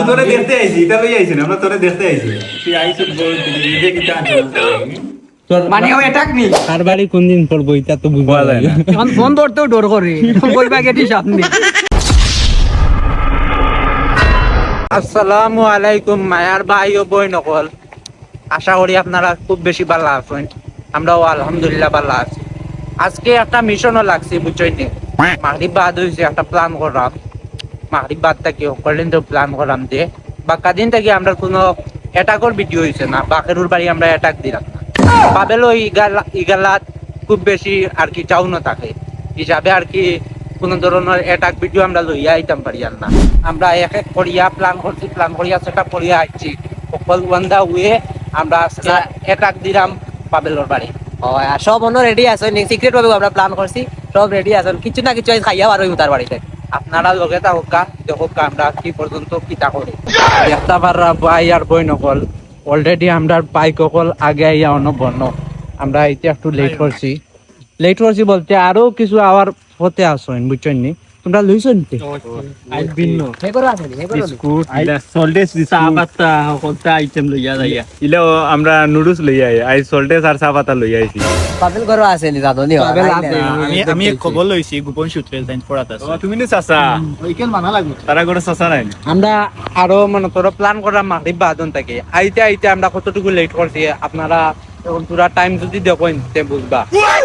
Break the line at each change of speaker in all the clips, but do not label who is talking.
বন্ধু তোরে দেখতে আইছি, এটা লই আইছি না, আমরা তোরে দেখতে আইছি।
তুই আইছিস বল দিদি কি চান
মানে ও এটাক নি
কার বাড়ি কোন দিন পড়বো এটা তো বুঝা
বলা
যায়
যায়
না।
না।
এখন ফোন ধরতেও ডর করে কইবা গেটি সামনে।
আসসালামু আলাইকুম মায়ার ভাই ও বোন সকল, আশা করি আপনারা খুব বেশি ভালো আছেন। আমরাও আলহামদুলিল্লাহ ভালো আছি। আজকে একটা মিশনও লাগছে বুঝছেন নি, মাগরিব বাদ হয়েছে একটা প্ল্যান করলাম, মাগরিব বাদ থেকে কদিন তো প্ল্যান করলাম যে বাক্কা দিন থেকে আমরা কোনো অ্যাটাকর ভিডিও হয়েছে না, বাকেরুর বাড়ি আমরা অ্যাটাক দিলাম না, পাবেল ইগালাত খুব বেশি আর কি চাউনো থাকে হিসাবে আর কি কোনো ধরনের অ্যাটাক ভিডিও আমরা লইয়া আইতাম পারি আর না। আমরা এক এক করিয়া প্ল্যান করিয়া সেটা করিয়া আসছি সকল ওয়ান দা ওয়ে আমরা অ্যাটাক দিলাম পাবেলর বাড়ি।
সব অন্য রেডি আছে, সিক্রেট ভাবে আমরা প্ল্যান করছি, সব রেডি আছে, কিছু না কিছু খাইয়া আর ওই তার বাড়িতে।
আপনারা লগে থাকা দেখো আমরা কি পর্যন্ত কিতা করি দেখতে পাররা ভাই আর বই নকল। অলরেডি আমরা বাইক অকল আগে আইয়া অনবর্ণ, আমরা এটা একটু লেট করছি বলতে আরো কিছু আওয়ার হতে আসেন বুঝছেন নি, তোমরা লইছেন নি
আই ভিন্ন
হে করে আছে হে করে
বিস্কুট,
আইলা সল্টেস চা পাতা হকটা আইটেম লইয়া যাইয়া
ইলা আমরা নুডলস লই আই, আই সল্টেস আর চা পাতা লই আইছি।
পাবেল করে আছে নি জাদনি
পাবেল আছে।
আমি এক খবর লইছি গোপন সূত্রে জানি পড়াত আছে
ও তুমি নি চাচা,
ওইখান মানা লাগবে
তারা করে চাচা নাই।
আমরা আরো মানে তোর প্ল্যান করলাম মাগরিব বাদন থেকে আইতে আমরা কতটুকু লেট করছি আপনারা এখন পুরা টাইম যদি দেখেন তে বুঝবা।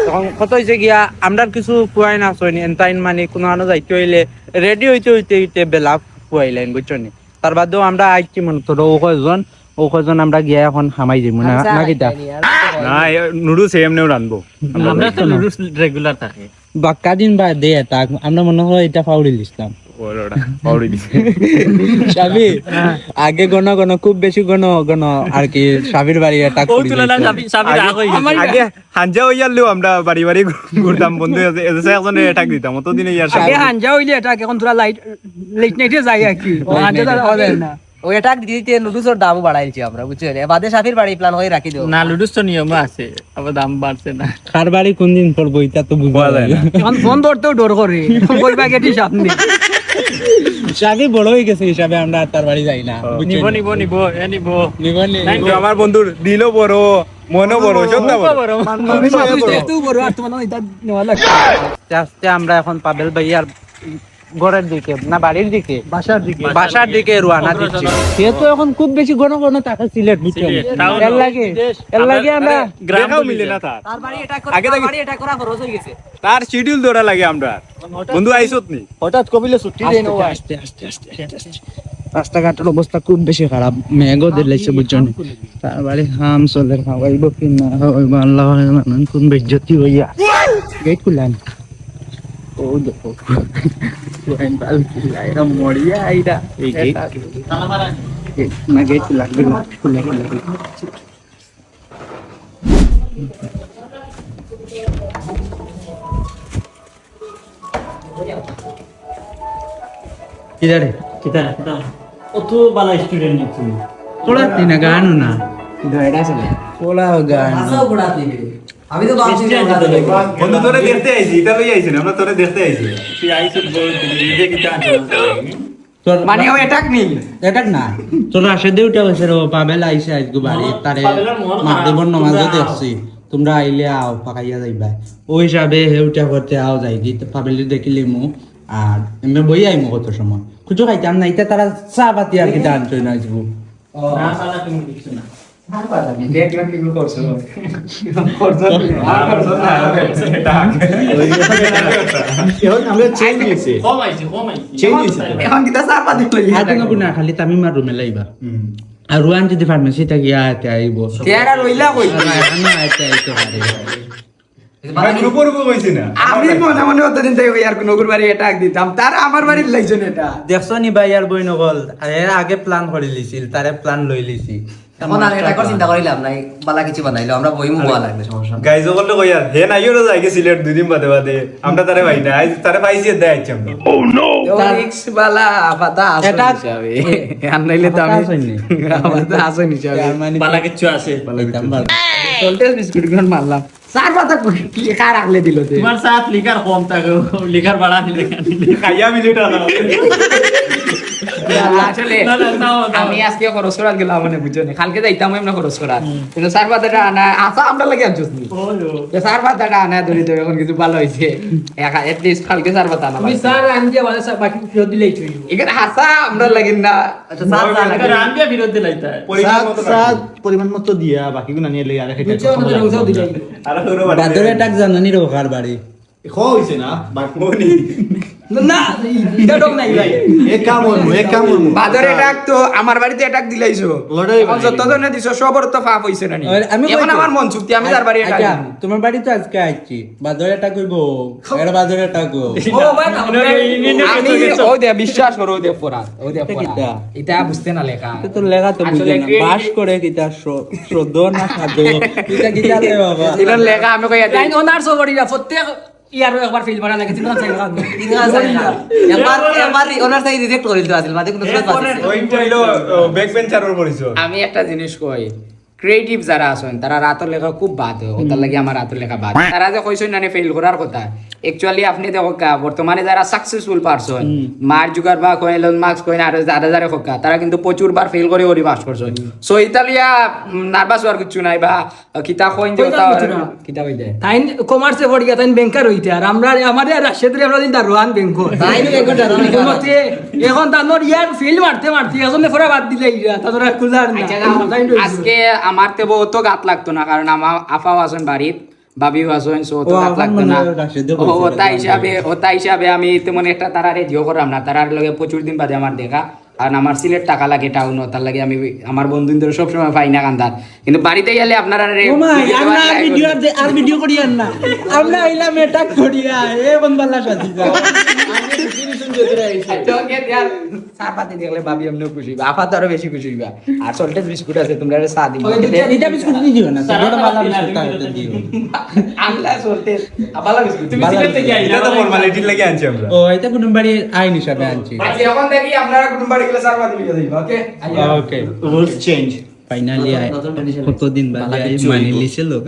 তখন কত হয়েছে গিয়া আমরা কিছু কুয়াই না আসেন এনটাইন মানে কোনো আনো যাইতে হইলে রেডি হইতে বেলা কুয়াইলেন বুঝছেন নি। তার বাদেও আমরা আইছি মনে তোর ও কয়জন আমরা গিয়া এখন হামাই যাবো না নাকিটা
না নুডলস এমনিও রানবো
আমরা তো লুডুস রেগুলার থাকে
বাক্কা দিন বা দে এটা আমরা মনে হয় এটা ফাউড়ি দিছিলাম
ওরা পাউরি দিছে।
সাবি আগে গণ খুব বেশি গণ আর কি সাবির বাড়ি এটা
ও তুলনা সাবি রাগ হই
আগে হাঞ্জা হইয়ালেও আমরা বাড়ি বাড়ি ঘুরতাম, বন্ধু এসে একজনে অ্যাটাক দিতাম অতদিনে ইয়ার
আগে হাঞ্জা হইলে এটা এখন তোরা লেট নাইটে যাই আর কি ও হাঞ্জা তো হবে না ও এটা দিতে নুডলসের দাম বাড়াইছি আমরা বুঝছেন, বাদে সাফির বাড়ি প্ল্যান হয়ে রাখি দিও
না লুডুস তো নিয়ম আছে, আবার দাম বাড়ছে না।
কার বাড়ি কোন দিন পড়বো এটা তো বুঝা যায় না।
এখন ফোন ধরতেও ডর করে কইবা গেটি সামনে।
সাবি বড় হয়ে গেছে হিসাবে আমরা আর তার বাড়ি যাই না
নিব নিব নিব এ নিব
কিন্তু আমার বন্ধুর দিলও বড় মনও বড় সব না বড়।
তুই বড় আর তোমার এটা নেওয়া লাগবে
আস্তে আস্তে আমরা এখন পাবেল ভাইয়ার ঘরের দিকে না বাড়ির দিকে বাসার দিকে রওনা দিচ্ছি। যেহেতু এখন খুব বেশি ঘন টাকা সিলেট বুঝছেন, এর লাগে আমরা
গ্রামও মিলে না তার,
তার বাড়ি এটা
আগে থেকে-
বাড়ি এটা করা খরচ হয়ে গেছে।
তার শিডিউল ধরা লাগে আমরা। বন্ধু আইছত নি
হঠাৎ কবিলে ছুটি দেই না
আস্তে রাস্তাঘাটের অবস্থা খুব বেশি খারাপ, মেঘও দিলাইছে বুঝছেন। তার বাড়ি হাম চলে খাওয়াইব কি না খাওয়াইব আল্লাহ জানেন, কোন বেজ্জতি হইয়া গেট খুললেন। ও দেখো মরিয়া আইরা এই গেট না গেট লাগবে না খুলে কিদারে
কিতা কিতা কত বালা স্টুডেন্ট নি তুমি
তোলা তিন গান না পোলা গান
আমি তো
বন্ধু তোরে দেখতে আইছি, এটা লই আইছি না, আমরা তোরে দেখতে আইছি।
তুই আইছিস বল দিদি কি চান
তোর
মানে ও এটাক নি
এটা না তোরা আসে দেউটা হইছে রে পাবেল আইছে আজকে বাড়ি তারে মাগরিবর নামাজও দেখছি, তোমরা আইলে আও পাকাইয়া যাইবা ওই হিসাবে হেউটা করতে আও যাই দিতে পাবেল দেখিলি মু আর এমনি বই আইমু কত সময় খুঁজো খাইতাম না এটা তারা চা পাতি আর কি ডান চই না আসবো
না সালা তুমি কিছু না
আমরা চেঞ্জ হইছে
কম আইছে
চেঞ্জ হইছে
এখন কিতা চাপা দিল
হাতে না খালি তামিমার রুমে লাইবা আর রুয়ান যদি ফার্মেসি থাকি আতে আইব
তেরা রইলা কই
এখনো আইতে আইতে পারে
আমরা গ্রুপের উপর কইছি না,
আমি মনে মনে অতদিন থেকে আর কোন নগর বাড়ি এটাক দিতাম, তার আমার বাড়ির লাইছেন এটা
দেখছো নি ভাই আর বই নগল এর আগে প্ল্যান করে লিছিল তারে প্ল্যান লই লিছি
এখন আর এটা করে চিন্তা করিলাম নাই, বালা কিছু বানাইলো আমরা বই মুয়া লাগবে সমস্যা
গাইজ বললে কই আর হে নাইও না যাই সিলেট দুই দিন বাদে বাদে আমরা তারে পাই না, আজ তারে পাইছি দেয় আইছি আমরা।
রিক্স বালা আপাতা আসে
এটা-
হিসাবে আর নাইলে তো আমি আপাতা আসে হিসাবে
বালা কিছু আছে
চলতে বিস্কুট গুলো মারলাম চার পাতা লেখা রাখলে দিল তে
তোমার সাথ লিখার কম থাকে লিখার বাড়া নিলে
খাইয়া মিলে টাকা
আসলে আমি আজকে খরচ করার গেলাম মানে বুঝছো না কালকে যাইতাম এমনি খরচ করার কিন্তু সার পাতাটা আনা আসা আমরা লাগে আনছিস নি সার পাতাটা আনা ধরে তো এখন কিছু ভালো হইছে এট লিস্ট কালকে সার পাতা আনা
আমি স্যার আনজে বাদে স্যার বাকি ফেরত দিলেই চুই
এখানে হাসা আমরা লাগিন না আচ্ছা স্যার লাগে
রান দিয়ে ফেরত দিলাইতা
পরিমাণ মতো দিয়া বাকিগুলো নিয়ে লেগে আর খেতে
বুঝছো না রোজাও দিলাই
আর হলো বাড়ি
বাদরে টাক জানানি রো কার বাড়ি
খাওয়া হয়েছে না বাকি
না এটা ডক নাই ভাই
এক কাম করবো
বাদরে ডাক তো আমার বাড়িতে অ্যাটাক দিলাইছো
লড়াই
এখন যত জনে দিছো সবার তো পাপ হইছে না নি
আমি
এখন আমার মন চুক্তি আমি তার বাড়ি
আচ্ছা, তোমার বাড়ি তো আজকে আইছি বাদরে টাক কইবো এর বাদরে টাক
ও ভাই না
আমি ও দে বিশ্বাস করো ও দে পড়া
কিতা?
এটা বুঝতে না লেখা
তো লেখা তো বুঝে না বাস করে কিতা শ্রদ্ধ না সাধু কিতা কিতা লে বাবা
এটা লেখা আমি কই
লাইন ওনার সবড়িরা প্রত্যেক ইয়ার একবার ফেল মারা লাগে তিন চাই লাগা
একবার ওনার সাই রিজেক্ট করে দিতে আছিল বাদে কোনো সুযোগ পাচ্ছে
ওইটা হইলো ব্যাক বেঞ্চারের পরিচয়
আমি একটা জিনিস কই ক্রিয়েটিভ যারা আছেন তারা রাতের লেখা খুব বাদ হয় ওটার লাগে আমার রাতের লেখা বাদ তারা যে কইছেন না ফেল করার কথা একচুয়ালি আপনি দেখো বর্তমানে যারা সাকসেসফুল পারসন মার্ক জুকারবার্গ কইন এলন মাস্ক কইন আর যারা খোকা তারা কিন্তু প্রচুর বার ফেল করে ওরি পাস করছে সো ইতালিয়া নার্ভাস হওয়ার কিছু নাই বা কিতা কইন যে ওটা কিতা কই যায়
তাইন কমার্সে পড়ি তাইন ব্যাংকার হইতে আর আমরা আমাদের রাশিয়াতে আমরা দিন দারোয়ান ব্যাংক এখন তানোর ইয়ার ফেল মারতে এজন্য পরে বাদ দিলে ইরা তাদের কুলার না
আজকে আমার তে বহুত গাত লাগতো না কারণ আমার আফাও আছেন বাড়িত বাবিও আছেন সো তো গাত লাগতো না ওটা হিসাবে আমি তেমন একটা তারা রেডিও করলাম না তারার লগে প্রচুর দিন বাদে আমার দেখা আর আমার সিলেট টাকা লাগে টাউন তার লাগে আমি আমার বন্ধুদের সবসময় পাই না কান্দার কিন্তু বাড়িতে গেলে আপনারা
আর ভিডিও করি না আমরা আইলাম এটা করিয়া এ বন্ধলা সাথী যা
সাপাতে দেখলে ভাবি এমনিও খুশি হইবা আফা তো আরো বেশি খুশি হইবা আর সল্টেজ বিস্কুট আছে তোমরা চা দিবা
এটা বিস্কুট দিও না সেটা ভালো বিস্কুট দিও
আমলা সল্টেজ আবালা বিস্কুট তুমি
বালা
সিলেট থেকে
এটা তো ফর্মালিটির লাগে আনছি আমরা
ও এটা কোন বাড়ি আইন হিসাবে আনছি
আচ্ছা এখন দেখি আপনারা কুটুম বাড়ি গেলে সারপাতে বিয়ে দিবা ওকে
ওকে
রুলস চেঞ্জ
ফাইনালি কতদিন বাদে মানি লিছে লোক